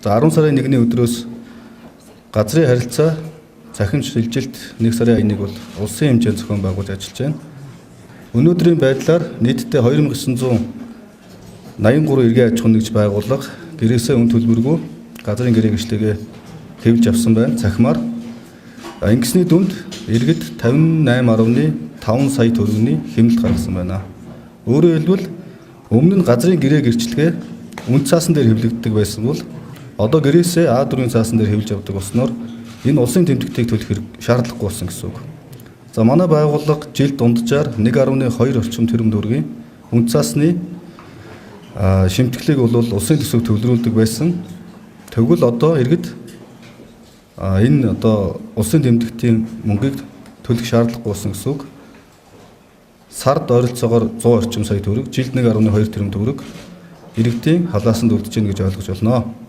За 10 сарын 1-ний өдрөөс газрын харилцаа цахим шилжилт 1 сарын 1-ыг бол улсын хэмжээнд зохион байгуулж ажиллаж байна. Өнөөдрийн байдлаар нийтдээ 2983 эргэн аж ахуйн нэгж байгууллага гэрээсээ үн төлбөргүй газрын гэрээ гэрчлэгээ хэвлж авсан байна. Цахимаар ингэсний дүнд иргэд 58.5 сая төгрөгийн хэмнэлт гаргасан байна. Өөрөөр хэлбэл өмнө нь газрын гэрээ гэрчлэгээ үн цаасан дээр хэвлэгддэг байсан бол одоо гэрээсээ А4-ийн цаасан дээр хэвлж авдаг болсноор энэ улсын тэмдэгтийг төлөх хэрэг шаардлагагүй болсон гэсэн үг. За манай байгууллага жилд дунджаар 1.2 орчим тэрбум төгрөгийн үн цаасны шимтгэлийг бол улсын төсөвт төвлөрүүлдэг байсан. Тэгвэл одоо иргэд энэ одоо улсын тэмдэгтийн мөнгийг төлөх шаардлагагүй болсон гэсэн үг. Сард ойролцоогоор 100 орчим сая төгрөг, жилд 1.2 тэрбум төгрөг иргэдийн халаасанд үлдэж гэнэ гэж ойлгож байна.